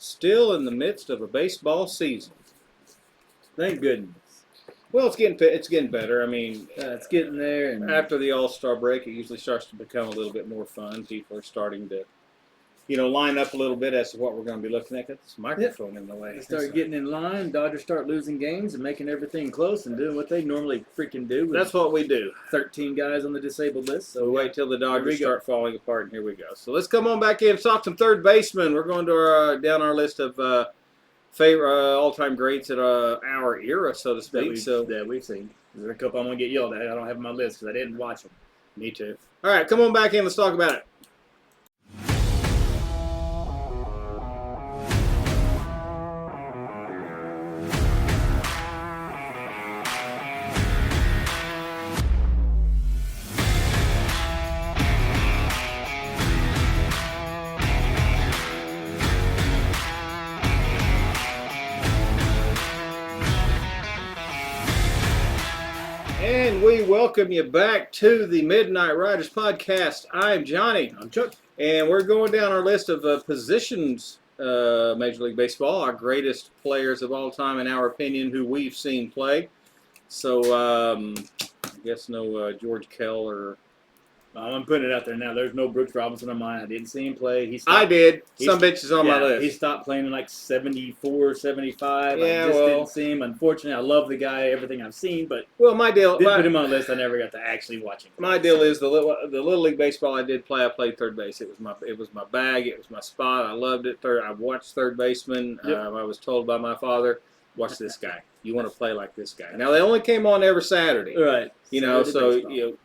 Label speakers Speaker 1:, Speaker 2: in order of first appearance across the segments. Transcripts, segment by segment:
Speaker 1: still in the midst of a baseball season.
Speaker 2: Thank goodness.
Speaker 1: Well, it's getting better. I mean,
Speaker 2: it's getting there. And
Speaker 1: after the All-Star break, it usually starts to become a little bit more fun. People are starting to, line up a little bit as to what we're going to be looking at. Got this microphone in the way.
Speaker 2: They start getting in line. Dodgers start losing games and making everything close and doing what they normally freaking do.
Speaker 1: That's what we do.
Speaker 2: 13 guys on the disabled list.
Speaker 1: So we wait till the Dodgers start falling apart, and here we go. So let's come on back in and talk some third baseman. We're going to down our list of favorite all-time greats at our era, so to speak.
Speaker 2: That we've seen. There's a couple I'm going to get yelled at. I don't have on my list because I didn't watch them.
Speaker 1: Me too. All right, come on back in. Let's talk about it. And we welcome you back to the Midnight Riders podcast. I'm Johnny.
Speaker 2: I'm Chuck.
Speaker 1: And we're going down our list of positions, Major League Baseball, our greatest players of all time, in our opinion, who we've seen play. So, I guess no George Kell or...
Speaker 2: I'm putting it out there now. There's no Brooks Robinson on mine. I didn't see him play.
Speaker 1: I did. Some bitches on my list.
Speaker 2: He stopped playing in like 74, 75.
Speaker 1: Yeah,
Speaker 2: I just didn't see him. Unfortunately, I love the guy, everything I've seen, but
Speaker 1: my deal.
Speaker 2: Didn't put him on the list. I never got to actually watch him.
Speaker 1: My deal is the Little League Baseball I did play. I played third base. It was my bag. It was my spot. I loved it. I watched third baseman.
Speaker 2: Yep.
Speaker 1: I was told by my father, watch this guy. You want to play like this guy. Now, they only came on every Saturday.
Speaker 2: Right.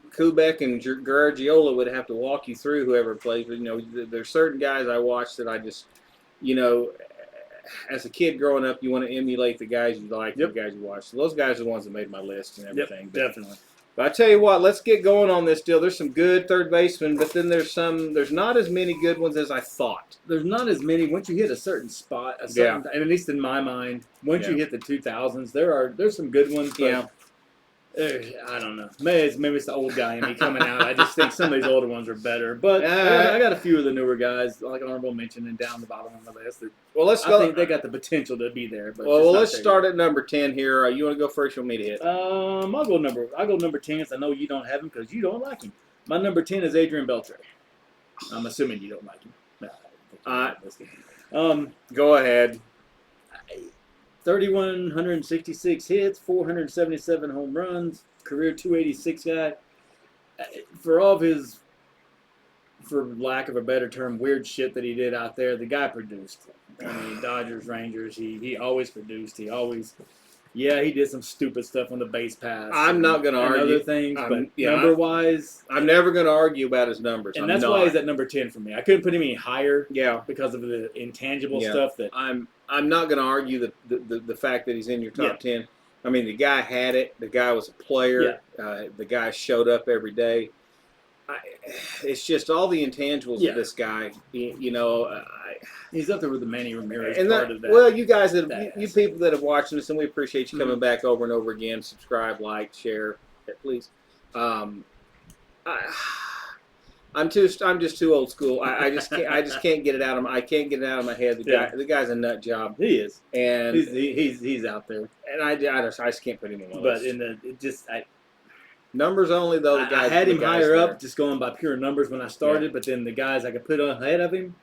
Speaker 1: Kubek and Garagiola would have to walk you through whoever plays. But, there's certain guys I watch that I just, as a kid growing up, you want to emulate the guys you like, the guys you watch. So those guys are the ones that made my list and everything.
Speaker 2: Yep, definitely.
Speaker 1: But I tell you what, let's get going on this deal. There's some good third basemen, but then there's not as many good ones as I thought.
Speaker 2: There's not as many. Once you hit a certain spot, and at least in my mind, once you hit the 2000s, there's some good ones. But I don't know. Maybe it's the old guy in me coming out. I just think some of these older ones are better. But I got a few of the newer guys, like honorable mention, and down the bottom of the list. I think they got the potential to be there. But
Speaker 1: let's start at number 10 here. You want to go first? You want me to hit?
Speaker 2: I'll go number 10. Because I know you don't have him because you don't like him. My number 10 is Adrian Beltre. I'm assuming you don't like him.
Speaker 1: Go ahead.
Speaker 2: 3,166 hits, 477 home runs, career 286 guy. For all of his, for lack of a better term, weird shit that he did out there, the guy produced. I mean, Dodgers, Rangers, he always produced. He did some stupid stuff on the base pass.
Speaker 1: I'm not going to argue.
Speaker 2: Other things, but number-wise...
Speaker 1: I'm never going to argue about his numbers.
Speaker 2: And that's why he's at number 10 for me. I couldn't put him any higher because of the intangible stuff that...
Speaker 1: I'm not going to argue the fact that he's in your top 10. I mean, the guy had it. The guy was a player. The guy showed up every day. It's just all the intangibles of this guy.
Speaker 2: He's up there with the Manny Ramirez
Speaker 1: part of that. Well, you guys, you people that have watched this, and we appreciate you coming back over and over again. Subscribe, like, share, please. I'm just too old school. I just can't get it out of my head. The guy's a nut job.
Speaker 2: He is,
Speaker 1: and
Speaker 2: he's out there.
Speaker 1: And I just can't put him on my list.
Speaker 2: But
Speaker 1: numbers only though.
Speaker 2: I had him higher up, just going by pure numbers when I started. But then the guys I could put on ahead of him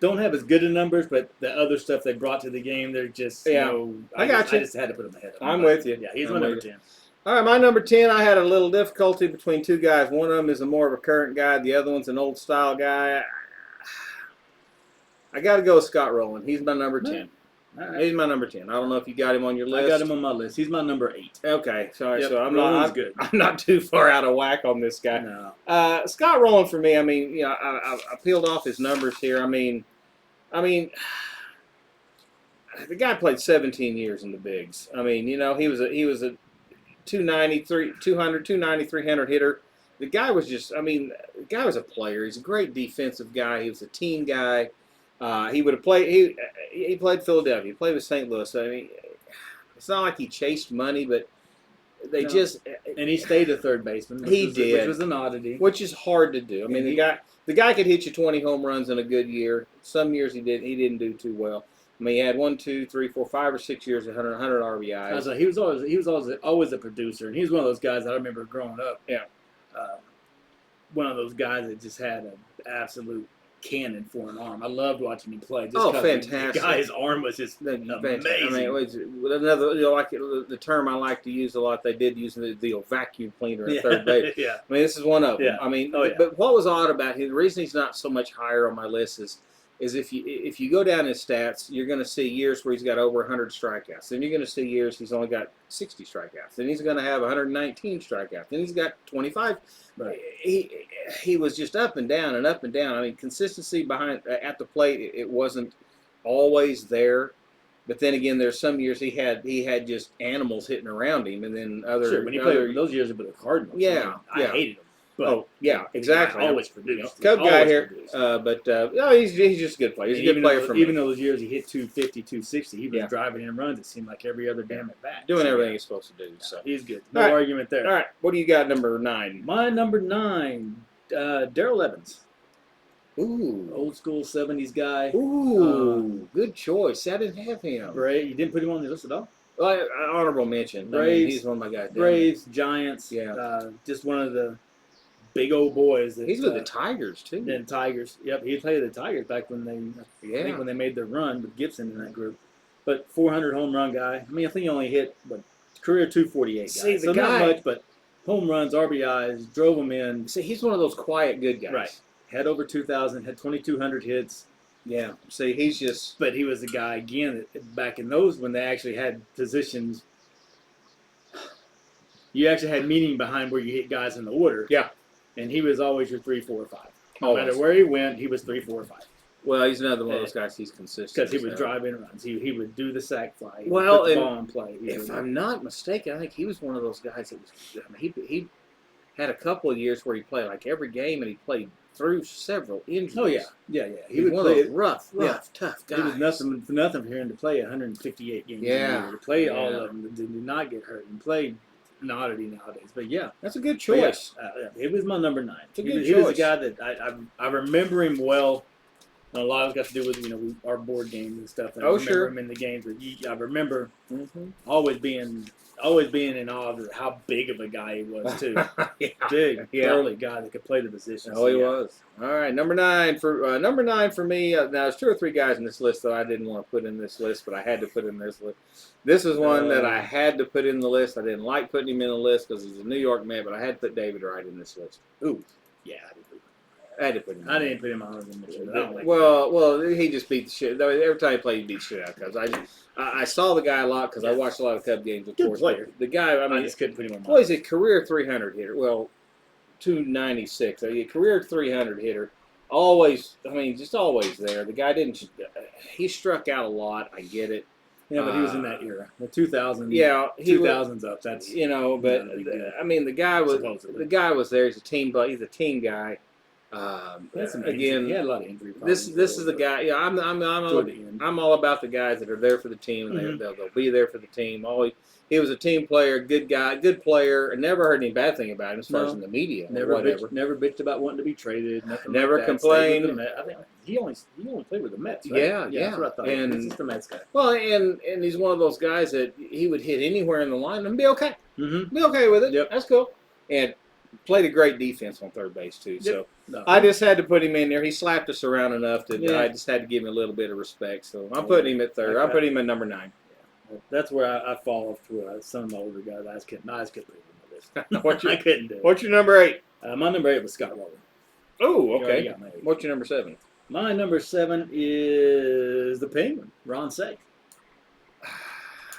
Speaker 2: don't have as good of numbers, but the other stuff they brought to the game, they're just
Speaker 1: I got you.
Speaker 2: I just had to put him ahead of him.
Speaker 1: I'm with you.
Speaker 2: Yeah, he's my number 10.
Speaker 1: All right, my number 10, I had a little difficulty between two guys. One of them is more of a current guy. The other one's an old-style guy. I got to go with Scott Rowland. He's my number 10. Right. He's my number 10. I don't know if you got him on your list.
Speaker 2: I got him on my list. He's my number 8.
Speaker 1: Okay, sorry.
Speaker 2: Yep.
Speaker 1: So
Speaker 2: I'm
Speaker 1: not too far out of whack on this guy.
Speaker 2: No.
Speaker 1: Scott Rowland for me. I mean, I peeled off his numbers here. I mean, the guy played 17 years in the bigs. I mean, he was a 200, 300 hitter. The guy was the guy was a player. He's a great defensive guy. He was a team guy. He would have played. He played Philadelphia. He played with St. Louis. I mean, it's not like he chased money, but and
Speaker 2: he stayed a third baseman. Which was an oddity.
Speaker 1: Which is hard to do. I mean, the guy could hit you 20 home runs in a good year. Some years he didn't do too well. I mean, he had 1, 2, 3, 4, 5 or 6 years, 100 RBIs.
Speaker 2: So he was always a producer, and he was one of those guys I remember growing up.
Speaker 1: Yeah.
Speaker 2: One of those guys that just had an absolute cannon for an arm. I loved watching him play. Just
Speaker 1: Fantastic!
Speaker 2: The guy's arm was just amazing.
Speaker 1: I mean, another, like the term I like to use a lot. They did use the old vacuum cleaner at third base.
Speaker 2: Yeah.
Speaker 1: I mean, this is one of them.
Speaker 2: Yeah.
Speaker 1: I mean, but what was odd about him? The reason he's not so much higher on my list is if you go down his stats, you're going to see years where he's got over 100 strikeouts. Then you're going to see years he's only got 60 strikeouts. Then he's going to have 119 strikeouts. Then he's got 25.
Speaker 2: Right.
Speaker 1: He was just up and down and up and down. I mean, consistency at the plate, it wasn't always there. But then again, there's some years he had just animals hitting around him, and then
Speaker 2: when he played those years with the Cardinals, I hated him. But
Speaker 1: exactly.
Speaker 2: I always produced.
Speaker 1: Cub guy here, but he's just a good player. He's a good player for me.
Speaker 2: Even though those years he hit 250, 260, he was driving in runs. It seemed like every other damn at bat,
Speaker 1: doing everything he's supposed to do. So
Speaker 2: he's good. No argument there.
Speaker 1: All right, what do you got? Number 9.
Speaker 2: My number 9, Darrell Evans.
Speaker 1: Ooh,
Speaker 2: old school 70s guy.
Speaker 1: Ooh, good choice. I didn't have him.
Speaker 2: Braves. You didn't put him on the list at all.
Speaker 1: Well, honorable mention.
Speaker 2: Braves.
Speaker 1: I mean, he's one of my guys.
Speaker 2: Braves, Giants. Yeah. Just one of the big old boys.
Speaker 1: He's with the Tigers too.
Speaker 2: And Tigers. Yep, he played the Tigers back when they I think when they made their run with Gibson in that group. But 400 home run guy. I mean, I think he only hit career 248 guy.
Speaker 1: See,
Speaker 2: so not much, but home runs, RBIs, drove them in.
Speaker 1: See, he's one of those quiet good guys.
Speaker 2: Right. Had over 2,000, had 2,200 hits.
Speaker 1: Yeah. See, he's just.
Speaker 2: But he was the guy again back in those when they actually had positions. You actually had meaning behind where you hit guys in the order.
Speaker 1: Yeah.
Speaker 2: And he was always your 3, 4, or 5. No matter where he went, he was 3, 4, or 5.
Speaker 1: Well, he's another one of those guys. He's consistent
Speaker 2: because he would drive in runs. He would do the sack fly. He
Speaker 1: would put
Speaker 2: the ball in play.
Speaker 1: If I'm not mistaken, I think he was one of those guys that was. I mean, he had a couple of years where he played like every game, and he played through several injuries.
Speaker 2: Oh yeah. He
Speaker 1: was
Speaker 2: would
Speaker 1: one of those rough, tough guys.
Speaker 2: It was nothing for him to play 158 games.
Speaker 1: Yeah,
Speaker 2: to play all of them, did not get hurt, and played an oddity nowadays. But yeah,
Speaker 1: that's a good choice.
Speaker 2: It was my number 9.
Speaker 1: It's a good choice.
Speaker 2: He was a guy that I remember him well. And a lot of it's got to do with our board games and stuff. And I remember him in the games, but I remember always being in awe of how big of a guy he was too. Big, burly guy that could play the position.
Speaker 1: Oh, he was. All right, number 9 for me. Now there's 2 or 3 guys in this list that I didn't want to put in this list, but I had to put in this list. This is one that I had to put in the list. I didn't like putting him in the list because he's a New York Met, but I had to put David Wright in this list.
Speaker 2: Ooh, yeah.
Speaker 1: I had to put him.
Speaker 2: I didn't put him on the mention.
Speaker 1: Well, he just beat the shit. Every time he played, he beat the shit out of Cubs. I saw the guy a lot because I watched a lot of Cub games, of course.
Speaker 2: Player.
Speaker 1: The guy, I
Speaker 2: just couldn't put him on.
Speaker 1: Well, he's a career 300 hitter. Well, 296. A career 300 hitter. Always, just always there. The guy didn't. He struck out a lot. I get it.
Speaker 2: Yeah, but he was in that era, the 2000s.
Speaker 1: Yeah,
Speaker 2: 2000s up. That's
Speaker 1: but the guy was there. He's a team, but he's a team guy. Again,
Speaker 2: he had a lot of injury problems.
Speaker 1: This is the guy. Yeah, I'm all about the guys that are there for the team, and they'll be there for the team. He was a team player, good guy, good player. I never heard any bad thing about him as far as in the media.
Speaker 2: Never bitched about wanting to be traded.
Speaker 1: Never complained.
Speaker 2: I think he only played with the Mets. Right?
Speaker 1: Yeah.
Speaker 2: That's what I thought.
Speaker 1: And
Speaker 2: he's just the Mets guy.
Speaker 1: Well, and he's one of those guys that he would hit anywhere in the line and be okay.
Speaker 2: Mm-hmm.
Speaker 1: Be okay with it.
Speaker 2: Yep.
Speaker 1: That's cool. And played a great defense on third base too.
Speaker 2: Yep.
Speaker 1: So I just had to put him in there. He slapped us around enough that I just had to give him a little bit of respect. So I'm putting him at third. I'm putting him at number 9.
Speaker 2: That's where I fall off to some of the older guys. I just couldn't put him on the list.
Speaker 1: I
Speaker 2: couldn't do it.
Speaker 1: What's your number 8?
Speaker 2: My number 8 was Scott Rowland.
Speaker 1: Oh, okay. What's your number 7?
Speaker 2: My number 7 is the Penguin, Ron Cey.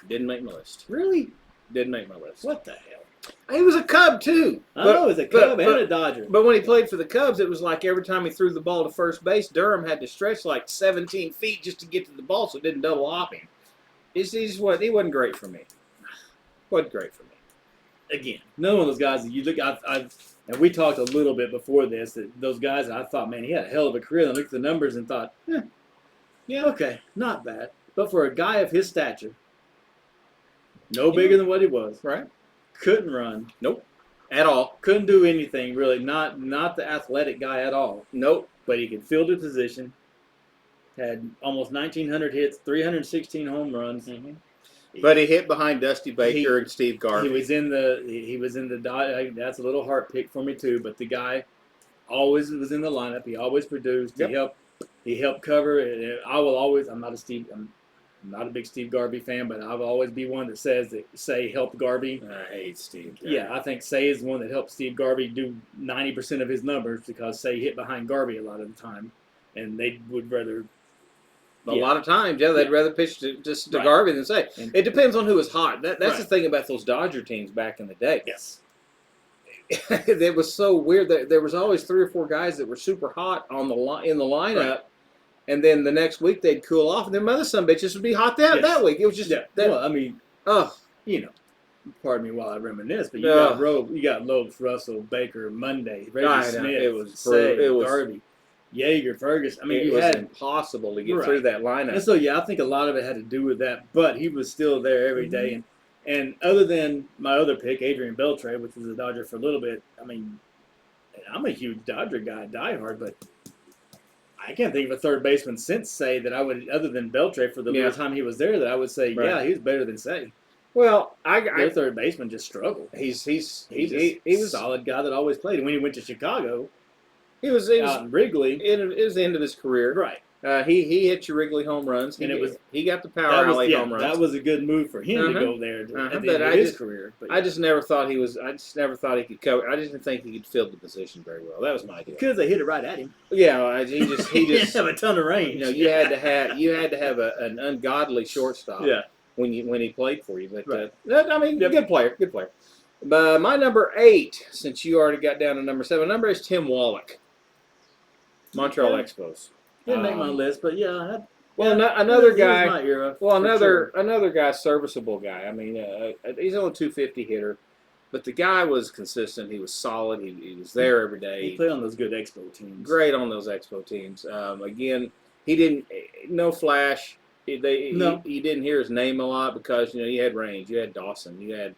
Speaker 1: Didn't make my list.
Speaker 2: Really?
Speaker 1: Didn't make my list.
Speaker 2: What the hell?
Speaker 1: He was a Cub too.
Speaker 2: I know he was a Cub and a Dodger.
Speaker 1: But when he played for the Cubs, it was like every time he threw the ball to first base, Durham had to stretch like 17 feet just to get to the ball so it didn't double hop him. He wasn't great for me. Wasn't great for me.
Speaker 2: Again, none of those guys that you look at, and we talked a little bit before this, that those guys that I thought, man, he had a hell of a career. And I looked at the numbers and thought, okay, not bad. But for a guy of his stature, no bigger than what he was,
Speaker 1: right?
Speaker 2: Couldn't run.
Speaker 1: Nope. At all.
Speaker 2: Couldn't do anything, really. Not the athletic guy at all.
Speaker 1: Nope.
Speaker 2: But he could field a position. Had almost 1,900 hits, 316 home runs.
Speaker 1: Mm-hmm. But he hit behind Dusty Baker and Steve Garvey.
Speaker 2: He was in the. That's a little heart pick for me too. But the guy always was in the lineup. He always produced.
Speaker 1: Yep.
Speaker 2: He helped cover. And I will always. I'm not a big Steve Garvey fan, but I will always be one that say helped Garvey.
Speaker 1: I hate Steve Garvey.
Speaker 2: Yeah, I think Say is the one that helped Steve Garvey do 90% of his numbers because Say hit behind Garvey a lot of the time, and they would rather.
Speaker 1: A lot of times, they'd rather pitch to Garvey than Say. It depends on who was hot. That's the thing about those Dodger teams back in the day.
Speaker 2: Yes.
Speaker 1: It was so weird that there was always 3 or 4 guys that were super hot in the lineup, and then the next week they'd cool off, and then other some bitches would be hot that week. It was just
Speaker 2: well, I mean, pardon me while I reminisce, but you got Lopes, Russell, Baker, Monday, Reggie Smith, Garvey, Yeager, Ferguson. I mean,
Speaker 1: it was impossible to get through that lineup.
Speaker 2: And so, I think a lot of it had to do with that, but he was still there every day. And other than my other pick, Adrian Beltre, which was a Dodger for a little bit, I mean, I'm a huge Dodger guy, diehard, but I can't think of a third baseman since Say that I would, other than Beltre for the little time he was there, that I would say, he was better than Say.
Speaker 1: Well,
Speaker 2: their third baseman just struggled.
Speaker 1: He was
Speaker 2: a solid guy that always played. And when he went to Chicago,
Speaker 1: he was
Speaker 2: out in Wrigley.
Speaker 1: It was the end of his career.
Speaker 2: Right.
Speaker 1: He hit your Wrigley home runs. He got the power alley home runs.
Speaker 2: That was a good move for him to go there at the end of his career. But
Speaker 1: I just never thought he was. I just never thought he could cover. I just didn't think he could fill the position very well. That was my deal.
Speaker 2: Because they hit it right at him.
Speaker 1: Yeah, he just
Speaker 2: have a ton of range.
Speaker 1: You had to have an ungodly shortstop.
Speaker 2: Yeah.
Speaker 1: When he played for you, but good player. But my number 8, since you already got down to number 7, number is Tim Wallach. Montreal Expos.
Speaker 2: Didn't make my list, but
Speaker 1: another guy.
Speaker 2: My era,
Speaker 1: another guy, serviceable guy. I mean, he's only a 250 hitter, but the guy was consistent. He was solid. He was there every day.
Speaker 2: He played on those good Expo teams.
Speaker 1: Great on those Expo teams. Again, he didn't no flash. You didn't hear his name a lot because you had range. You had Dawson. You had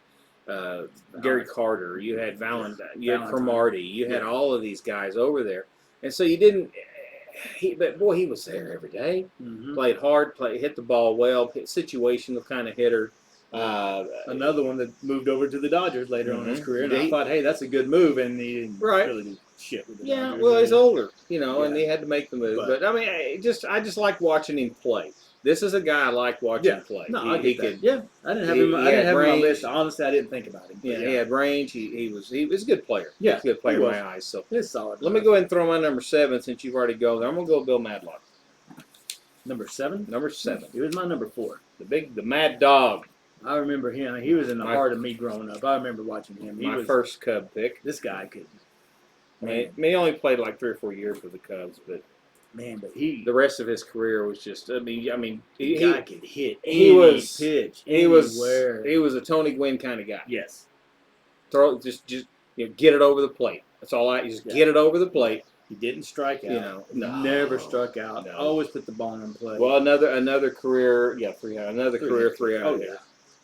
Speaker 1: Gary Carter. You had Valentine. You had Cromartie. You had all of these guys over there, and so you didn't. But boy, he was there every day.
Speaker 2: Mm-hmm.
Speaker 1: Played hard. Hit the ball well. Situational kind of hitter.
Speaker 2: Another one that moved over to the Dodgers later on in his career, and I thought, hey, that's a good move, and he didn't really do shit with the Dodgers.
Speaker 1: Well, he's older, and he had to make the move. But I mean, I just like watching him play. This is a guy I like watching play.
Speaker 2: No, I get that. I didn't have him. I didn't have him on my list. Honestly, I didn't think about him.
Speaker 1: Yeah, he had range. He was a good player.
Speaker 2: Yeah,
Speaker 1: he was a good player in my eyes. So
Speaker 2: he's solid.
Speaker 1: Let me go ahead and throw my number 7 since you've already gone there. I'm gonna go Bill Madlock.
Speaker 2: Number 7.
Speaker 1: Number 7.
Speaker 2: He was my number 4.
Speaker 1: The Mad Dog.
Speaker 2: I remember him. He was in the heart of me growing up. I remember watching him.
Speaker 1: He was first Cub pick.
Speaker 2: This guy could.
Speaker 1: He only played like 3 or 4 years with the Cubs, but.
Speaker 2: Man, but
Speaker 1: the rest of his career was just. He
Speaker 2: could hit
Speaker 1: any
Speaker 2: pitch.
Speaker 1: He was a Tony Gwynn kind of guy.
Speaker 2: Yes.
Speaker 1: Throw just get it over the plate. That's all get it over the plate.
Speaker 2: He didn't strike out. Never struck out.
Speaker 1: No.
Speaker 2: Always put the ball in play.
Speaker 1: Well, another career. Yeah, 3 out.
Speaker 2: Yeah.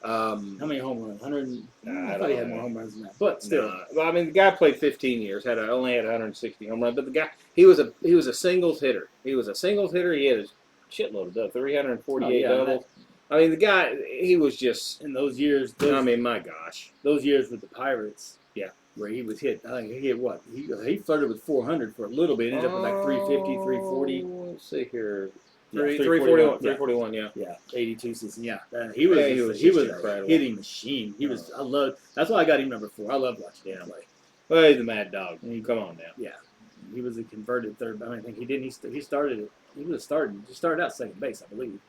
Speaker 2: How many home runs? 100. I thought he had more home runs than that, but still.
Speaker 1: Well, I mean, the guy played 15 years. Only had 160 home runs. But the guy, he was a singles hitter. He was a singles hitter. He had a shitload of doubles, 348 doubles. I mean, the guy, he was just
Speaker 2: in those years.
Speaker 1: My gosh,
Speaker 2: those years with the Pirates. Yeah, where he was hit. I think he hit what? He flirted with 400 for a little bit. Ended up with like 350, 340.
Speaker 1: Let's see here.
Speaker 2: 341,
Speaker 1: yeah.
Speaker 2: Yeah, 82 season, yeah. He was a hitting machine. That's why I got him number 4. I love watching him play.
Speaker 1: Well, he's the Mad Dog. Come on now.
Speaker 2: Yeah. He was a converted third. I think he didn't. He started out second base, I believe,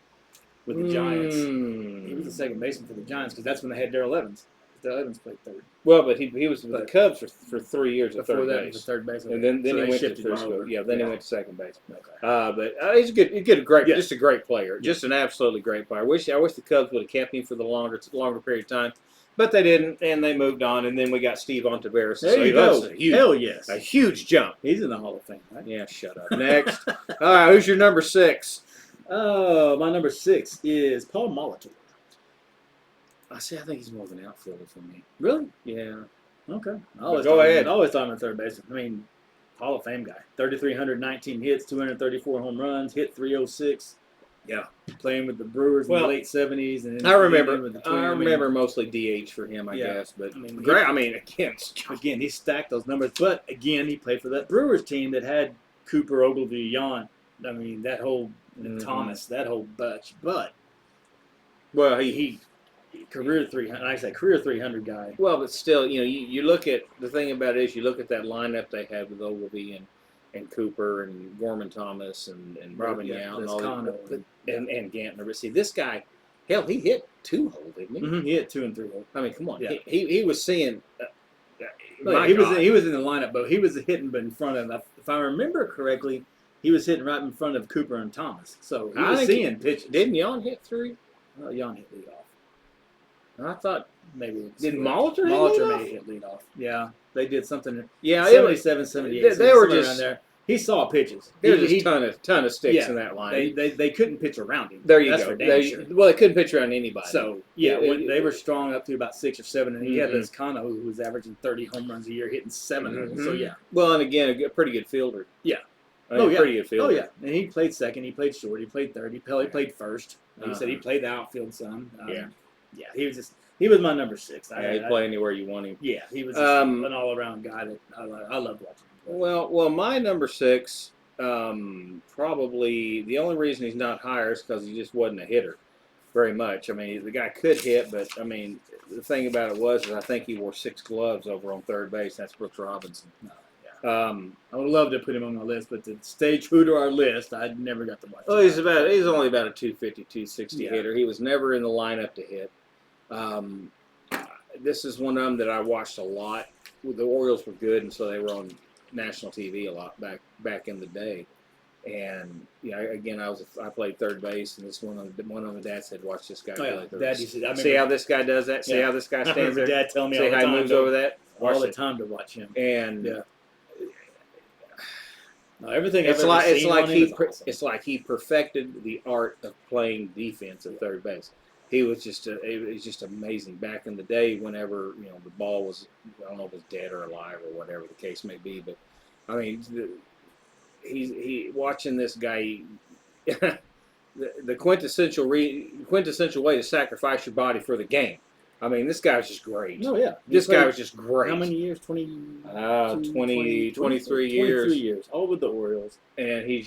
Speaker 2: with the Giants. He was the second baseman for the Giants because that's when they had Darrell Evans. Darrell Evans played third.
Speaker 1: Well, but he was with the Cubs for 3 years at third base.
Speaker 2: Third base,
Speaker 1: and then he went to first. He went to second base.
Speaker 2: Okay.
Speaker 1: But he's just a great player, just an absolutely great player. I wish the Cubs would have kept him for the longer period of time, but they didn't, and they moved on. And then we got Steve Ontiveros.
Speaker 2: There you go. Hell yes,
Speaker 1: a huge jump.
Speaker 2: He's in the Hall of Fame, right?
Speaker 1: Yeah, shut up. Next, all right, who's your number 6?
Speaker 2: Oh, my number 6 is Paul Molitor.
Speaker 1: I think he's more of an outfielder for me.
Speaker 2: Really?
Speaker 1: Yeah.
Speaker 2: Okay.
Speaker 1: Go ahead.
Speaker 2: I always thought him a third baseman. I mean, Hall of Fame guy. 3,319 hits, 234 home runs, hit 306.
Speaker 1: Yeah.
Speaker 2: Playing with the Brewers in the late 70s. And
Speaker 1: I remember.
Speaker 2: with the
Speaker 1: I remember mostly DH for him, I guess. But great. I mean,
Speaker 2: again, he stacked those numbers. But again, he played for that Brewers team that had Cooper, Ogilvy, Yon. I mean, that whole Thomas, that whole bunch. But
Speaker 1: well, he
Speaker 2: career 300. Like I said, career 300 guy.
Speaker 1: Well, but still, you look at the thing about it is you look at that lineup they had with Ogilvy and Cooper and Gorman Thomas and Robin Yount and all that, and Gantner. But see, this guy, hell, he hit 2-hole, didn't he?
Speaker 2: Mm-hmm. He hit 2 and 3-hole.
Speaker 1: I mean, come on,
Speaker 2: yeah.
Speaker 1: he was seeing.
Speaker 2: He was in the lineup, but he was hitting, but in front of. If I remember correctly, he was hitting right in front of Cooper and Thomas. So he was seeing pitches.
Speaker 1: Didn't Yount hit 3?
Speaker 2: Yount hit lead off.
Speaker 1: I thought
Speaker 2: maybe
Speaker 1: did Molitor
Speaker 2: may hit lead off. Yeah, they did something.
Speaker 1: Yeah,
Speaker 2: 77, 78.
Speaker 1: They were just
Speaker 2: around there. He saw pitches.
Speaker 1: There was just a ton of sticks in that line.
Speaker 2: They couldn't pitch around him.
Speaker 1: There you
Speaker 2: That's
Speaker 1: go.
Speaker 2: For damn sure.
Speaker 1: Well, they couldn't pitch around anybody.
Speaker 2: So when they were strong up to about 6 or 7, and he had Lizcano who was averaging 30 home runs a year, hitting 7. So yeah.
Speaker 1: Well, and again, a pretty good fielder.
Speaker 2: Yeah.
Speaker 1: Pretty good fielder.
Speaker 2: Oh yeah. And he played second. He played short. He played third. He played first. He said he played the outfield some. Yeah. Yeah. He was my number 6.
Speaker 1: He'd play anywhere you want him.
Speaker 2: Yeah, he was just an all-around guy that I loved watching.
Speaker 1: Well, my number 6, probably the only reason he's not higher is because he just wasn't a hitter very much. I mean, the guy could hit, but I mean, the thing about it was I think he wore 6 gloves over on third base. That's Brooks Robinson.
Speaker 2: I would love to put him on my list, but to stay true to our list, I never got to watch.
Speaker 1: Well, he's only about a 250, 260 hitter. He was never in the lineup to hit. This is one of them that I watched a lot. The Orioles were good, and so they were on national TV a lot back in the day. And again, I played third base, and this one of the dad said, "Watch this guy play third base. See how this guy does that. See how this guy stands there.
Speaker 2: Dad tell me
Speaker 1: see
Speaker 2: all the
Speaker 1: how
Speaker 2: time
Speaker 1: he moves over that.
Speaker 2: All the time to watch him.
Speaker 1: And
Speaker 2: everything.
Speaker 1: It's like he perfected the art of playing defense at third base. He was just amazing back in the day. Whenever the ball was, I don't know if it was dead or alive or whatever the case may be, but I mean, he watching this guy. the quintessential way to sacrifice your body for the game. I mean, this guy was just great.
Speaker 2: Oh yeah,
Speaker 1: this guy was just great.
Speaker 2: How many years?
Speaker 1: 23 years.
Speaker 2: 23 years, all with the Orioles,
Speaker 1: and he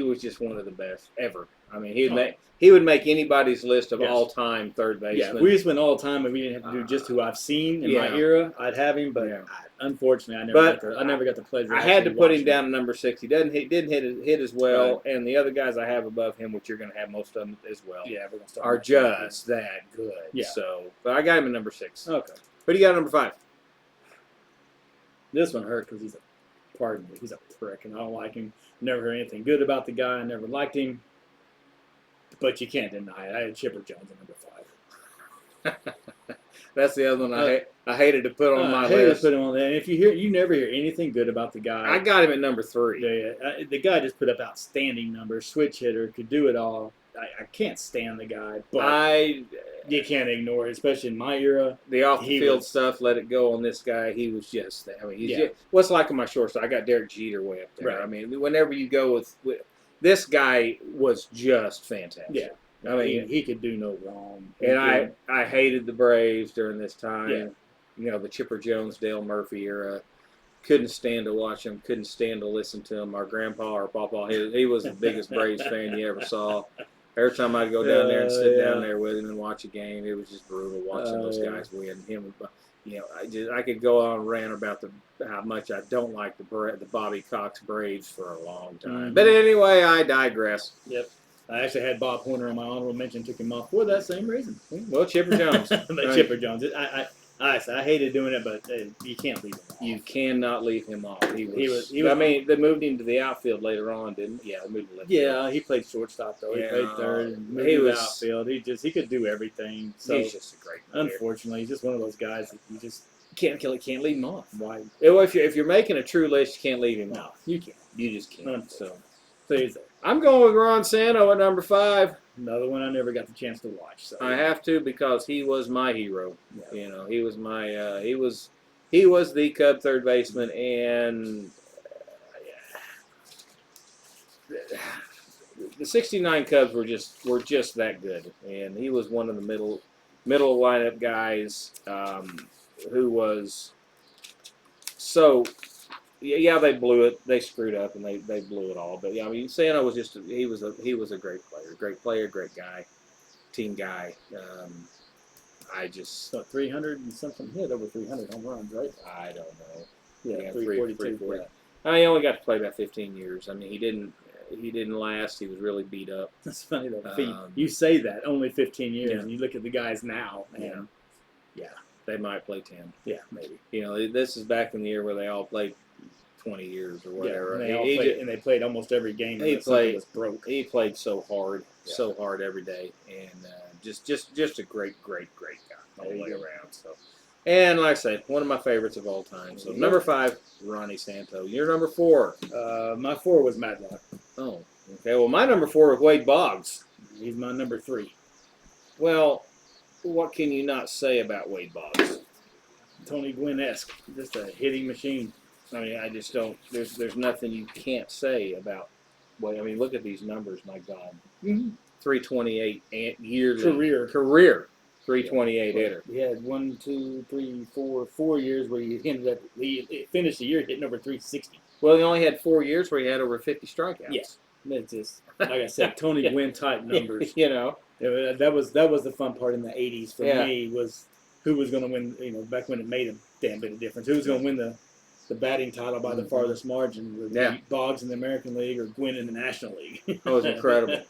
Speaker 1: was just one of the best ever. I mean, he would make anybody's list of all-time third basemen.
Speaker 2: Yeah, we just went all time, and we didn't have to do just who I've seen in my era. I'd have him, but unfortunately, I never got the pleasure.
Speaker 1: I had to put him down to number 6. He didn't hit as well, and the other guys I have above him, which you're going to have most of them as well,
Speaker 2: we're gonna start
Speaker 1: are just that good.
Speaker 2: Yeah.
Speaker 1: So, but I got him at number 6.
Speaker 2: Okay.
Speaker 1: But he got number 5.
Speaker 2: This one hurt because he's a prick, and I don't like him. Never heard anything good about the guy. I never liked him. But you can't deny it. I had Chipper Jones at number 5.
Speaker 1: That's the other one I hated to put on my list.
Speaker 2: I hated to put him on there. And if you never hear anything good about the guy.
Speaker 1: I got him at number 3.
Speaker 2: Yeah, the guy just put up outstanding numbers. Switch hitter, could do it all. I can't stand the guy, but you can't ignore it, especially in my era.
Speaker 1: The off-the-field stuff, let it go on this guy. He was just, I mean, what's like on my shortstop? I got Derek Jeter way up there.
Speaker 2: Right.
Speaker 1: I mean, whenever you go with this guy was just fantastic.
Speaker 2: Yeah. I mean, he could do no wrong.
Speaker 1: And I hated the Braves during this time. Yeah. The Chipper Jones, Dale Murphy era. Couldn't stand to watch him. Couldn't stand to listen to him. Our grandpa or papa, he was the biggest Braves fan you ever saw. Every time I'd go down there and sit down there with him and watch a game, it was just brutal watching those guys win. I could go on and rant about how much I don't like the Bobby Cox Braves for a long time. Mm-hmm. But anyway, I digress.
Speaker 2: Yep. I actually had Bob Horner on my honorable mention, took him off for that same reason.
Speaker 1: Well, Chipper Jones.
Speaker 2: Chipper Jones. I hated doing it, but you can't leave him off.
Speaker 1: You cannot leave him off. He was. I mean, they moved him to the outfield later on, didn't they? Yeah, they moved him to left field.
Speaker 2: He played shortstop though. He played third. And moved to the outfield. He could do everything. So
Speaker 1: he's just a great player.
Speaker 2: Unfortunately, he's just one of those guys that you just
Speaker 1: can't leave him off.
Speaker 2: Why?
Speaker 1: Well, if you're making a true list, you can't leave him off.
Speaker 2: You can't.
Speaker 1: You just can't. So
Speaker 2: I'm
Speaker 1: going with Ron Santo at number 5.
Speaker 2: Another one I never got the chance to watch. So
Speaker 1: I have to because he was my hero. Yeah. He was my he was the Cub third baseman, and the '69 Cubs were just that good, and he was one of the middle lineup guys who was so. Yeah, they blew it. They screwed up, and they blew it all. But yeah, I mean, Sano was he was a great player, great guy, team guy. I just
Speaker 2: 300 and something. He had over 300 home runs, right?
Speaker 1: I don't know.
Speaker 2: Yeah, 342.
Speaker 1: 340. I mean, he only got to play about 15 years. I mean, he didn't last. He was really beat up.
Speaker 2: That's funny though. You say that only 15 years,
Speaker 1: Yeah.
Speaker 2: and you look at the guys now, man.
Speaker 1: Yeah, they might play 10.
Speaker 2: Yeah, maybe.
Speaker 1: You know, this is back in the year where they all played 20 years or whatever.
Speaker 2: Yeah, and they played almost every game.
Speaker 1: He
Speaker 2: was broke.
Speaker 1: He played so hard every day, and just a great guy all the way around. So, and like I say, one of my favorites of all time. So number 5, Ronnie Santo. Your number 4.
Speaker 2: My 4 was Matlock.
Speaker 1: Oh, okay. Well, my number 4 was Wade Boggs.
Speaker 2: He's my number 3.
Speaker 1: Well, what can you not say about Wade Boggs?
Speaker 2: Tony Gwynn-esque, just a hitting machine.
Speaker 1: I mean, I just don't. There's nothing you can't say about. Well, I mean, look at these numbers. My God, 328 yearly career 328 hitter.
Speaker 2: He had 4 years where he finished the year hitting over 360.
Speaker 1: Well, he only had 4 years where he had over 50 strikeouts.
Speaker 2: Yeah, it's just like I said, Tony Gwynn type numbers.
Speaker 1: You know,
Speaker 2: that was the fun part in the '80s for me was who was going to win. You know, back when it made a damn bit of difference. Who was going to win the batting title by the farthest margin? Boggs in the American League or Gwynn in the National League.
Speaker 1: That was incredible.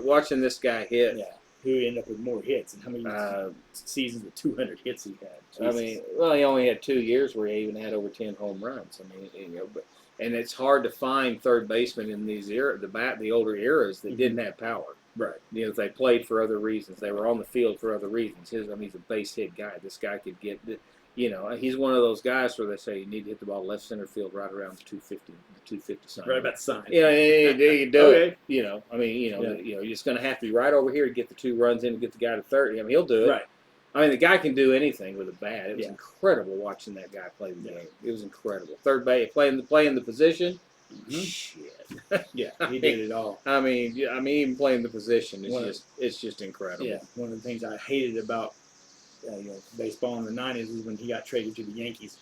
Speaker 1: Watching this guy hit.
Speaker 2: Yeah. Who ended up with more hits and how many seasons with 200 hits he had? Jesus.
Speaker 1: I mean, well, he only had 2 years where he even had over 10 home runs. I mean, you know, and it's hard to find third basemen in these the older eras that didn't have power.
Speaker 2: Right.
Speaker 1: You know, they played for other reasons. They were on the field for other reasons. He's a base hit guy. This guy could get. You know, he's one of those guys where they say you need to hit the ball left center field right around the 250 sign.
Speaker 2: Right about the sign.
Speaker 1: You know, you can do it. You know, I mean, you're just going to have to be right over here to get the 2 runs in and get the guy to third. I mean, he'll do it.
Speaker 2: Right.
Speaker 1: I mean, the guy can do anything with a bat. It was incredible watching that guy play the game. It was incredible. Third base, playing the position.
Speaker 2: Mm-hmm.
Speaker 1: Shit.
Speaker 2: Yeah, he did it all.
Speaker 1: I mean, even playing the position is it's just incredible.
Speaker 2: Yeah, one of the things I hated about baseball in the '90s was when he got traded to the Yankees.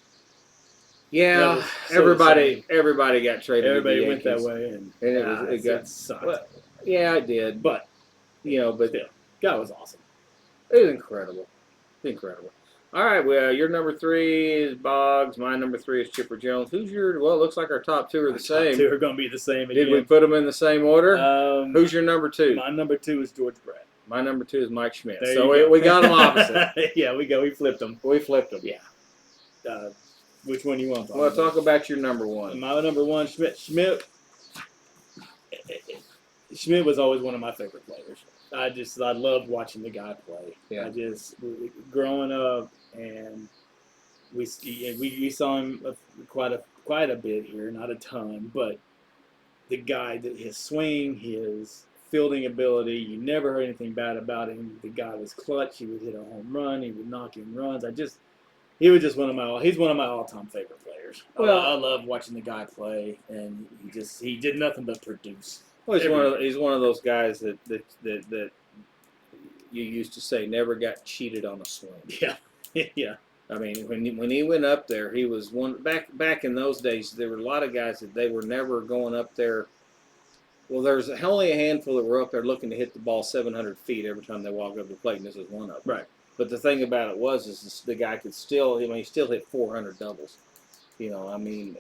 Speaker 1: Yeah, everybody got traded.
Speaker 2: Everybody
Speaker 1: to the
Speaker 2: went that
Speaker 1: Yankees.
Speaker 2: way, and
Speaker 1: it
Speaker 2: sucked.
Speaker 1: Well, yeah, it did. But
Speaker 2: still, guy was awesome.
Speaker 1: It was incredible. Incredible. All right, well, your number 3 is Boggs. My number 3 is Chipper Jones. Who's your? Well, it looks like our top 2 are the same.
Speaker 2: Top 2 are going to be the same again.
Speaker 1: Did we put them in the same order? Who's your number 2?
Speaker 2: My number 2 is George Brett.
Speaker 1: My number 2 is Mike Schmidt.
Speaker 2: There
Speaker 1: So we got them opposite.
Speaker 2: Yeah, we flipped them.
Speaker 1: We flipped them.
Speaker 2: Yeah. Which one you want?
Speaker 1: Well, talk about your number 1.
Speaker 2: My number 1, Schmidt. Schmidt was always one of my favorite players. I loved watching the guy play.
Speaker 1: Yeah.
Speaker 2: Growing up, and we saw him quite a bit here, not a ton, but the guy, his swing, his fielding ability, you never heard anything bad about him. The guy was clutch. He would hit a home run. He would knock in runs. He was just he's one of my all-time favorite players. Well, I love watching the guy play, and he did nothing but produce.
Speaker 1: Well, he's one of those guys that you used to say never got cheated on a swing.
Speaker 2: Yeah, yeah.
Speaker 1: I mean, when he went up there, he was one back in those days. There were a lot of guys that they were never going up there. Well, there's only a handful that were up there looking to hit the ball 700 feet every time they walk up the plate, and this is one of them.
Speaker 2: Right.
Speaker 1: But the thing about it is the guy could still, he still hit 400 doubles. You know, I mean,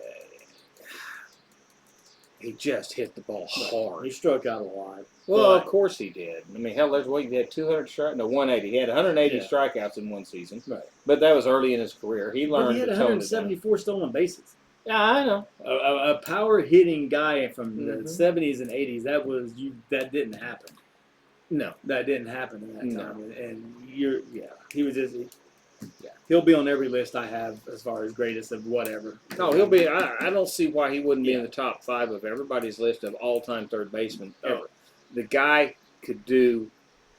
Speaker 1: he just hit the ball hard.
Speaker 2: He struck out a lot.
Speaker 1: Well, of course he did. I mean, hell, he had 200 strikeouts. No, 180. He had 180 strikeouts in one season.
Speaker 2: Right.
Speaker 1: But that was early in his career. He learned.
Speaker 2: He had 174 stolen bases.
Speaker 1: Yeah, I know.
Speaker 2: A power hitting guy from the 70s and 80s. That didn't happen.
Speaker 1: No,
Speaker 2: that didn't happen in that time.
Speaker 1: No.
Speaker 2: And he was just. He'll be on every list I have as far as greatest of whatever.
Speaker 1: No, he'll be. I don't see why he wouldn't be in the top 5 of everybody's list of all-time third basemen ever. The guy could do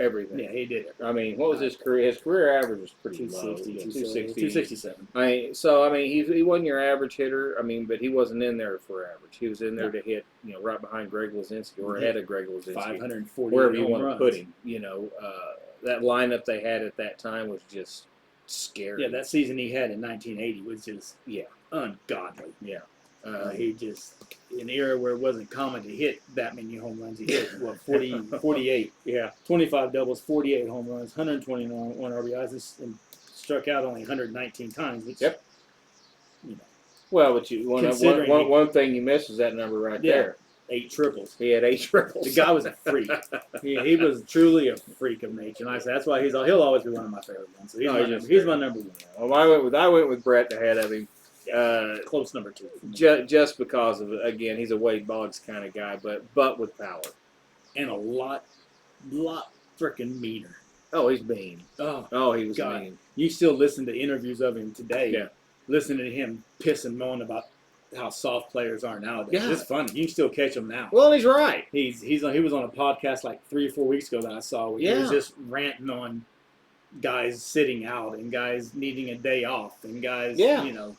Speaker 1: everything.
Speaker 2: Yeah, he did it.
Speaker 1: I mean, what was his career? His career average was pretty
Speaker 2: 260,
Speaker 1: low.
Speaker 2: 267.
Speaker 1: I mean, he wasn't your average hitter. I mean, but he wasn't in there for average. He was in there to hit, right behind Greg Luzinski or ahead of Greg Luzinski.
Speaker 2: 540
Speaker 1: wherever you want
Speaker 2: to
Speaker 1: to put him. That lineup they had at that time was just scary.
Speaker 2: Yeah, that season he had in 1980 was just ungodly.
Speaker 1: Yeah.
Speaker 2: He just, in an era where it wasn't common to hit that many home runs, he hit, 48.
Speaker 1: Yeah.
Speaker 2: 25 doubles, 48 home runs, 121 RBIs, and struck out only 119 times, which,
Speaker 1: Well, but one thing you missed is that number right there.
Speaker 2: 8 triples.
Speaker 1: He had 8 triples.
Speaker 2: The guy was a freak. he was truly a freak of nature, and like I said, that's why he'll always be one of my favorite ones. So he's my number one.
Speaker 1: Well, I went with Brett ahead of him.
Speaker 2: Close number 2.
Speaker 1: Just because of, again, he's a Wade Boggs kind of guy, but with power.
Speaker 2: And a lot freaking meaner.
Speaker 1: Oh, he's mean.
Speaker 2: Oh,
Speaker 1: he was mean.
Speaker 2: You still listen to interviews of him today.
Speaker 1: Yeah.
Speaker 2: Listening to him piss and moan about how soft players are nowadays.
Speaker 1: Yeah.
Speaker 2: It's funny. You can still catch him now.
Speaker 1: Well, he's right.
Speaker 2: He was on a podcast like 3 or 4 weeks ago that I saw where he was just ranting on guys sitting out and guys needing a day off and guys,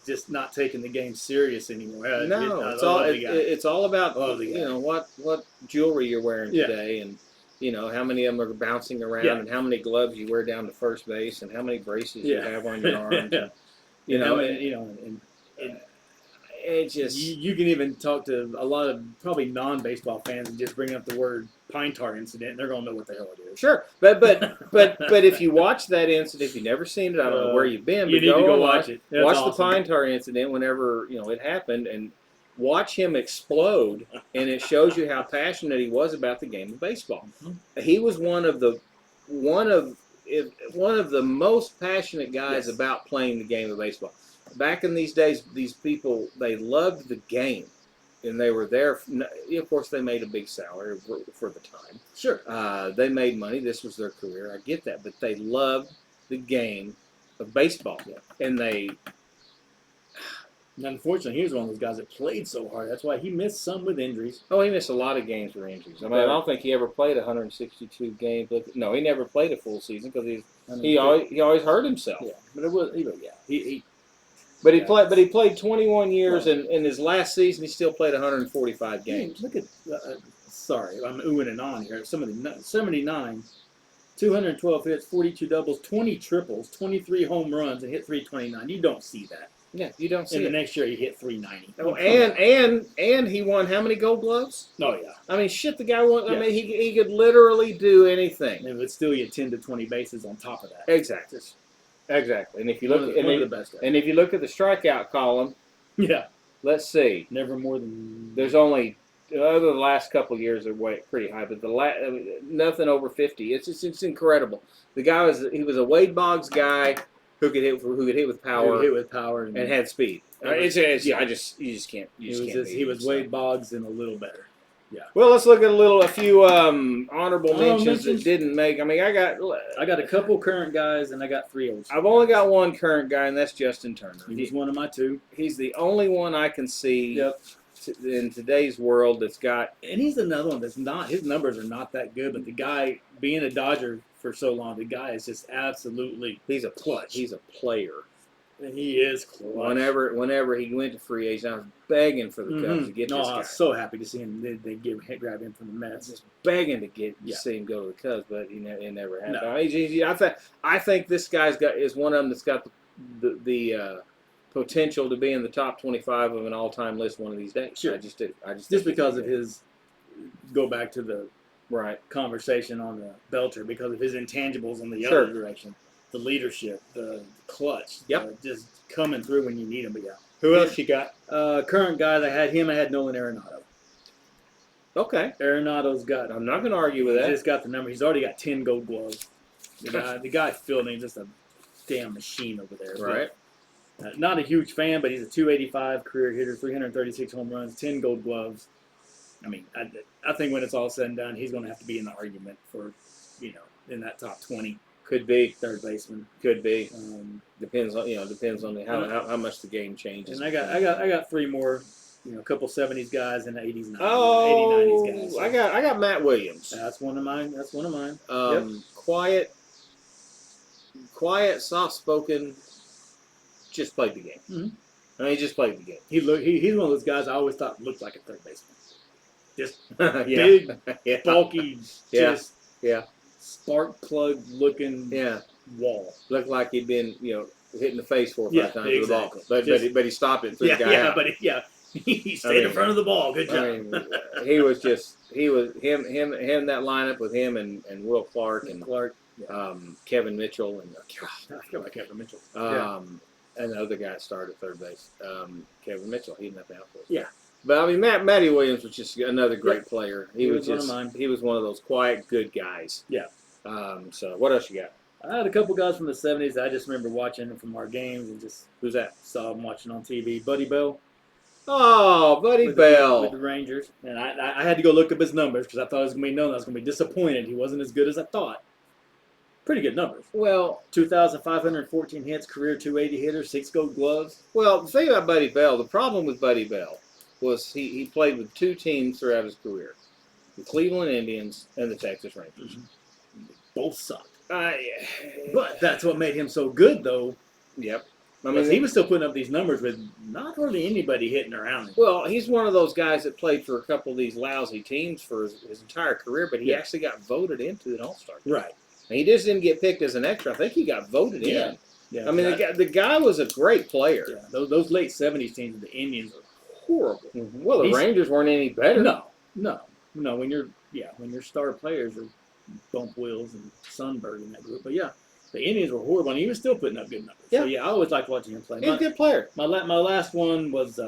Speaker 2: just not taking the game serious anymore.
Speaker 1: It's all about what jewelry you're wearing today, and how many of them are bouncing around, and how many gloves you wear down to first base, and how many braces you have on your arms. And, it just
Speaker 2: you can even talk to a lot of probably non-baseball fans and just bring up the word pine tar incident, and they're gonna know what the hell it is.
Speaker 1: Sure, but if you watch that incident, if you've never seen it, I don't know where you've been.
Speaker 2: You need to go watch it.
Speaker 1: Watch the pine tar incident whenever it happened, and watch him explode, and it shows you how passionate he was about the game of baseball. Mm-hmm. He was one of the most passionate guys about playing the game of baseball. Back in these days, these people, they loved the game, and they were there. Of course, they made a big salary for the time.
Speaker 2: Sure.
Speaker 1: They made money. This was their career. I get that. But they loved the game of baseball.
Speaker 2: Yeah.
Speaker 1: And
Speaker 2: unfortunately, he was one of those guys that played so hard. That's why he missed some with injuries.
Speaker 1: Oh, he missed a lot of games for injuries. I mean, I don't think he ever played 162 games. No, he never played a full season because he always hurt himself.
Speaker 2: Yeah, but it was
Speaker 1: But he played 21 years, and in his last season, he still played 145 games.
Speaker 2: Look at, sorry, I'm oohing and on here. 79, 212 hits, 42 doubles, 20 triples, 23 home runs, and hit 329. You don't see that.
Speaker 1: Yeah, you don't see it.
Speaker 2: And the next year, he hit 390.
Speaker 1: Oh, and he won how many Gold Gloves?
Speaker 2: Oh, yeah.
Speaker 1: I mean, shit, the guy won. Yeah. I mean, he could literally do anything.
Speaker 2: And it would still get 10 to 20 bases on top of that.
Speaker 1: Exactly. Exactly, and if you look,
Speaker 2: and
Speaker 1: if you look at the strikeout column, let's see.
Speaker 2: Never more than.
Speaker 1: There's only the last couple of years are pretty high, but nothing over 50. It's incredible. The guy was a Wade Boggs guy who could hit with power, and had speed. You just can't.
Speaker 2: He was Wade Boggs and a little better. Yeah.
Speaker 1: Well, let's look at a few honorable mentions that didn't make. I mean, I got
Speaker 2: a couple current guys, and I got 3 old.
Speaker 1: I've only got one current guy, and that's Justin Turner.
Speaker 2: He's one of my 2.
Speaker 1: He's the only one I can see in today's world that's got.
Speaker 2: And he's another one that's not. His numbers are not that good, but the guy being a Dodger for so long, the guy is just absolutely.
Speaker 1: He's a clutch. He's a player.
Speaker 2: And he is clutch.
Speaker 1: Whenever he went to free agent, I was begging for the Cubs to get this guy.
Speaker 2: I was so happy to see him. They grab him from the Mets.
Speaker 1: Just begging to see him go to the Cubs, but it never happened. No. I think this guy's is one of them that's got the potential to be in the top 25 of an all-time list one of these days.
Speaker 2: Sure.
Speaker 1: I just do.
Speaker 2: Just because of his. Go back to the conversation on the Belter, because of his intangibles in the other direction. The leadership, the clutch, just coming through when you need him. But
Speaker 1: who else you got?
Speaker 2: Current guy that had him, I had Nolan Arenado.
Speaker 1: Okay,
Speaker 2: Arenado's got.
Speaker 1: I'm not going to argue with that.
Speaker 2: He just got the number. He's already got 10 Gold Gloves. The guy fielding is just a damn machine over there.
Speaker 1: Right.
Speaker 2: But, not a huge fan, but he's a 285 career hitter, 336 home runs, 10 Gold Gloves. I mean, I think when it's all said and done, he's going to have to be in the argument for, in that top 20.
Speaker 1: Could be
Speaker 2: third baseman.
Speaker 1: Could be. Depends on how much the game changes.
Speaker 2: And I got 3 more a couple 70s guys and 80s, 90s,
Speaker 1: Oh,
Speaker 2: 80s, 90s guys. So.
Speaker 1: I got Matt Williams.
Speaker 2: That's one of mine.
Speaker 1: Yep. Quiet, soft-spoken. Just played the game.
Speaker 2: Mm-hmm.
Speaker 1: I mean, he just played the game.
Speaker 2: He's one of those guys I always thought looked like a third baseman. Just big, bulky, just spark plug looking wall.
Speaker 1: Looked like he'd been, hitting the face 4 or 5 times with the ball. But he stopped it and threw the guy out.
Speaker 2: He stayed in front of the ball. Good job.
Speaker 1: He was him that lineup with him and Will Clark and Kevin Mitchell and
Speaker 2: I feel like Kevin Mitchell.
Speaker 1: And the other guy started at third base. Kevin Mitchell, he didn't have the outfield.
Speaker 2: Yeah.
Speaker 1: But I mean, Matty Williams was just another great player. He was
Speaker 2: one of mine.
Speaker 1: He was one of those quiet, good guys.
Speaker 2: Yeah.
Speaker 1: So what else you got?
Speaker 2: I had a couple guys from the 70s that I just remember watching from our games and just
Speaker 1: Who's that?
Speaker 2: saw them watching on TV. Buddy Bell.
Speaker 1: Oh, Buddy Bell.
Speaker 2: With the Rangers. And I had to go look up his numbers because I thought it was going to be known. I was going to be disappointed. He wasn't as good as I thought. Pretty good numbers.
Speaker 1: Well,
Speaker 2: 2,514 hits, career 280 hitter, 6 Gold Gloves.
Speaker 1: Well, the thing about Buddy Bell, the problem with Buddy Bell was he played with 2 teams throughout his career. The Cleveland Indians and the Texas Rangers.
Speaker 2: Both sucked.
Speaker 1: Yeah.
Speaker 2: But that's what made him so good, though.
Speaker 1: Yep.
Speaker 2: I mean, he was still putting up these numbers with not really anybody hitting around him.
Speaker 1: Well, he's one of those guys that played for a couple of these lousy teams for his entire career, but he actually got voted into an All-Star team.
Speaker 2: Right.
Speaker 1: And he just didn't get picked as an extra. I think he got voted in.
Speaker 2: Yeah.
Speaker 1: I mean, the guy was a great player.
Speaker 2: Yeah. Those late 70s teams of the Indians were horrible.
Speaker 1: Mm-hmm. Well, the Rangers weren't any better.
Speaker 2: No. When your star players are bump wheels and Sunbird in that group. But the Indians were horrible, and he was still putting up good numbers.
Speaker 1: Yeah.
Speaker 2: So I always liked watching him play.
Speaker 1: He's a good player.
Speaker 2: My last one was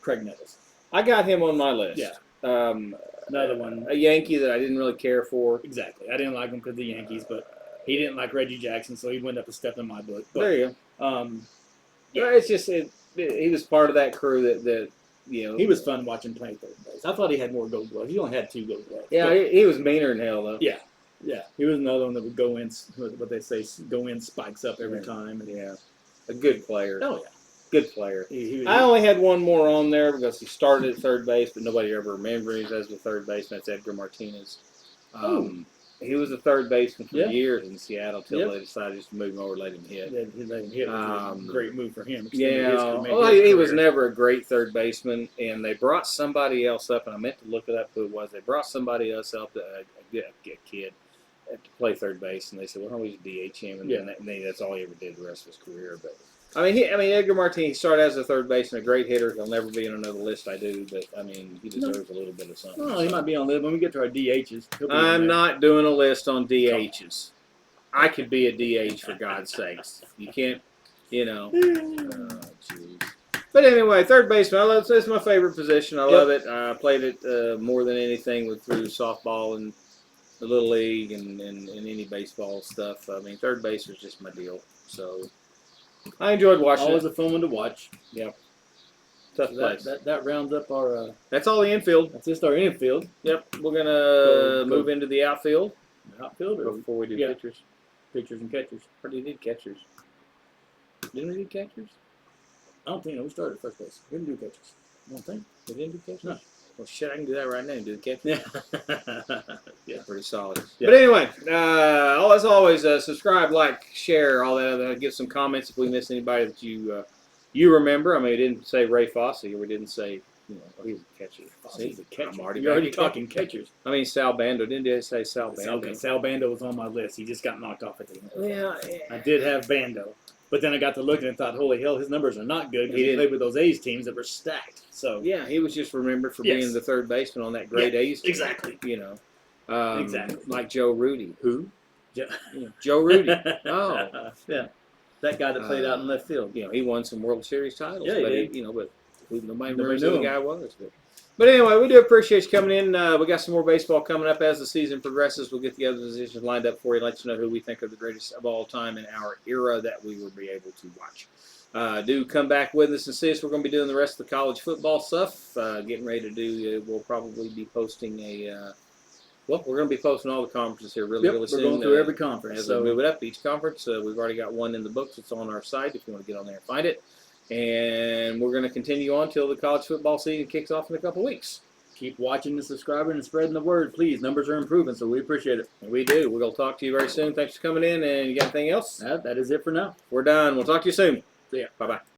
Speaker 2: Craig Nettles.
Speaker 1: I got him on my list.
Speaker 2: Yeah. Another one.
Speaker 1: A Yankee that I didn't really care for.
Speaker 2: Exactly. I didn't like him because of the Yankees, but he didn't like Reggie Jackson, so he went up a step in my book. But,
Speaker 1: there you
Speaker 2: go.
Speaker 1: It's just he was part of that crew that
Speaker 2: he was fun watching play third base. I thought he had more Gold Gloves. He only had 2 Gold Gloves.
Speaker 1: Yeah, he was meaner than hell though.
Speaker 2: Yeah. He was another one that would go in, what they say, go in spikes up every time. And
Speaker 1: a good player.
Speaker 2: Oh yeah.
Speaker 1: Good player. I only had one more on there because he started at third base, but nobody ever remembers him as the third baseman. That's Edgar Martinez. He was a third baseman for years in Seattle until they decided just to move him over and let him hit.
Speaker 2: He let him hit. It was a great move for him.
Speaker 1: He was never a great third baseman, and they brought somebody else up, and I meant to look it up who it was. They brought somebody else up, a kid, to play third base, and they said, "Well, why don't we just DH him?" And then that's all he ever did the rest of his career. But I mean, Edgar Martinez started as a third baseman, a great hitter. He'll never be on another list I do, but I mean, he deserves a little bit of something.
Speaker 2: He might be on the list when we get to our DHs.
Speaker 1: I'm not doing a list on DHs. I could be a DH for God's sakes. You can't, But anyway, third baseman. It's my favorite position. I love it. I played it more than anything through softball and the Little League and any baseball stuff. I mean, third base was just my deal. So I enjoyed watching
Speaker 2: Always
Speaker 1: it.
Speaker 2: a fun one to watch.
Speaker 1: Yeah. Tough place.
Speaker 2: That rounds up our...
Speaker 1: that's all the infield.
Speaker 2: That's just our infield.
Speaker 1: Yep. We're going to move into the outfield.
Speaker 2: Outfield? Or
Speaker 1: before we do pitchers.
Speaker 2: Pitchers and catchers.
Speaker 1: Or do you need catchers? Didn't we do catchers?
Speaker 2: I don't think. We started first base. We didn't do catchers. I don't think.
Speaker 1: We didn't do catchers?
Speaker 2: No.
Speaker 1: Well, shit, I can do that right now and do the catchers.
Speaker 2: Yeah.
Speaker 1: Pretty solid.
Speaker 2: Yeah.
Speaker 1: But anyway, as always, subscribe, like, share, all that other. Give some comments if we miss anybody that you remember. I mean, we didn't say Ray Fosse, or we didn't say, he's a catcher.
Speaker 2: He's a catcher.
Speaker 1: I'm
Speaker 2: You're already talking catchers.
Speaker 1: I mean, Sal Bando. Didn't you say Sal Bando?
Speaker 2: Okay, Sal Bando was on my list. He just got knocked off at the end.
Speaker 1: Yeah.
Speaker 2: I did have Bando. But then I got to looking and thought, holy hell, his numbers are not good. He played with those A's teams that were stacked. So
Speaker 1: yeah, he was just remembered for being the third baseman on that great A's team.
Speaker 2: Exactly.
Speaker 1: Exactly. Like Joe Rudy. Who?
Speaker 2: Joe
Speaker 1: Rudy. Oh.
Speaker 2: Yeah. That guy that played out in left field.
Speaker 1: He won some World Series titles.
Speaker 2: Yeah, he did.
Speaker 1: But nobody remembers who the guy was.
Speaker 2: But
Speaker 1: anyway, we do appreciate you coming in. We got some more baseball coming up as the season progresses. We'll get the other positions lined up for you, let you know who we think are the greatest of all time in our era that we will be able to watch. Do come back with us and see us. We're going to be doing the rest of the college football stuff. Getting ready to do, we'll probably be posting we're going to be posting all the conferences here really soon.
Speaker 2: We're going through every conference.
Speaker 1: As we move it up, each conference, we've already got one in the books. It's on our site if you want to get on there and find it. And we're going to continue on till the college football season kicks off in a couple weeks.
Speaker 2: Keep watching and subscribing and spreading the word, please. Numbers are improving, so we appreciate it.
Speaker 1: We do. We're going to talk to you very soon. Thanks for coming in. And you got anything else?
Speaker 2: That is it for now.
Speaker 1: We're done. We'll talk to you soon.
Speaker 2: See ya.
Speaker 1: Bye-bye.